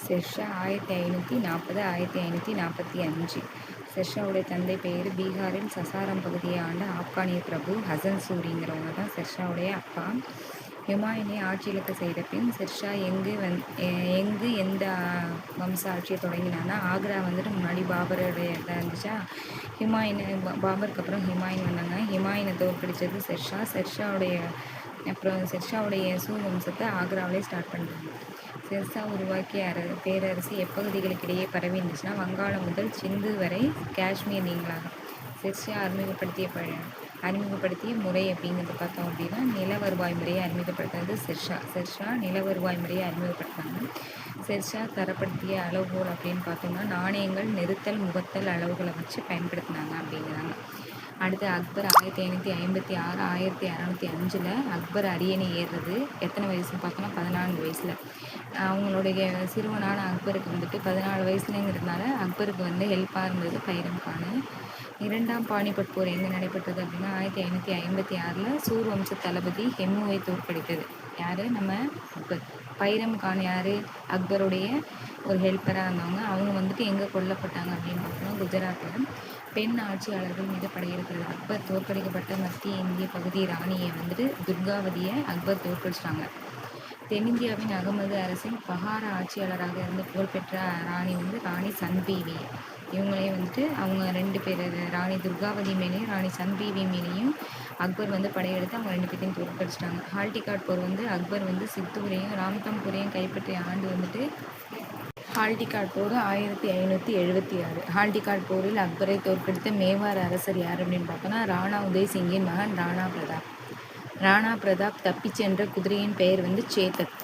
ஷெர்ஷா 1540 1545. ஷெர்ஷாவுடைய தந்தை பெயர் பீகாரின் சசாரம் பகுதியை ஆண்ட ஆப்கானிய பிரபு ஹசன் சூரிங்கிறவங்க தான் ஷெர்ஷாவுடைய அப்பா. ஹுமாயூனை ஆட்சியிழக்க செய்த பின் ஷெர்ஷா எங்கு எந்த வம்ச ஆட்சியை தொடங்கினான்னா, ஆக்ரா வந்துட்டு முன்னாடி பாபருடைய இதாக இருந்துச்சா. பாபருக்கு அப்புறம் ஹுமாயூன் வந்தாங்க. ஹுமாயூனை தோற்கடித்தது ஷெர்ஷாவுடைய சூர் வம்சத்தை ஆக்ராவிலே ஸ்டார்ட் பண்ணிட்டாங்க. ஷெர்ஷா உருவாக்கிய பேரரசு எப்பகுதிகளுக்கு இடையே பரவி இருந்துச்சுன்னா, வங்காளம் முதல் சிந்து வரை காஷ்மீர் நீங்களாக. ஷெர்ஷா அறிமுகப்படுத்திய முறை அப்படிங்கிறத பார்த்தோம் அப்படின்னா, நில வருவாய் முறையை அறிமுகப்படுத்துறது ஷெர்ஷா நில வருவாய் முறையை அறிமுகப்படுத்தினாங்க. ஷெர்ஷா தரப்படுத்திய அளவுகோல் அப்படின்னு பார்த்தோம்னா, நாணயங்கள் நிறுத்தல் முகத்தல் அளவுகளை வச்சு பயன்படுத்தினாங்க அப்படிங்கிறாங்க. அடுத்து அக்பர் 1556 1605 அக்பர் அரியணை ஏறுறது எத்தனை வயசுன்னு பார்த்தோன்னா 14 வயசில். அவங்களுடைய சிறுவனான அக்பருக்கு வந்துட்டு 14 வயசுலங்கிறதுனால அக்பருக்கு வந்து ஹெல்ப்பாக இருந்தது பைரம் கான். இரண்டாம் பானிபட் போர் எங்கே நடைபெற்றது அப்படின்னா 1556 சூர் வம்ச தளபதி ஹெம்முவை தோற்கடித்தது. யார்? நம்ம அக்பர். பைரம் கான் யார்? அக்பருடைய ஒரு ஹெல்ப்பராக இருந்தவங்க. அவங்க வந்துட்டு எங்கே கொல்லப்பட்டாங்க அப்படின்னு பார்த்தோம்னா குஜராத்தில். பெண் ஆட்சியாளர்கள் மீது படையெடுக்கிறது. அக்பர் தோற்கடிக்கப்பட்ட மத்திய இந்திய பகுதி ராணியை வந்துட்டு துர்காவதியை அக்பர் தோற்கடிச்சிட்டாங்க. தென்னிந்தியாவின் அகமது அரசின் பகார ஆட்சியாளராக இருந்து புகழ்பெற்ற ராணி வந்து ராணி சன்பீவி. இவங்களே வந்துட்டு அவங்க 2 பேர், ராணி துர்காவதி மேலேயும் ராணி சன்பீவி மேலேயும் அக்பர் வந்து படையெடுத்து அவங்க 2 பேரையும் தோற்கடிச்சிட்டாங்க. ஹால்டிகாட் போர் வந்து அக்பர் வந்து சித்தூரையும் ராம்தம்பூரையும் கைப்பற்றிய ஆண்டு வந்துட்டு ஹால்டிகாட் போர் 1576. ஹால்டிகாட் போரில் அக்பரை தோற்கடித்த மேவார் அரசர் யார் அப்படின்னு பார்த்தோன்னா ராணா உதய் சிங்கின் மகன் ராணா பிரதாப். ராணா பிரதாப் தப்பிச் சென்ற குதிரையின் பெயர் வந்து சேத்தக்.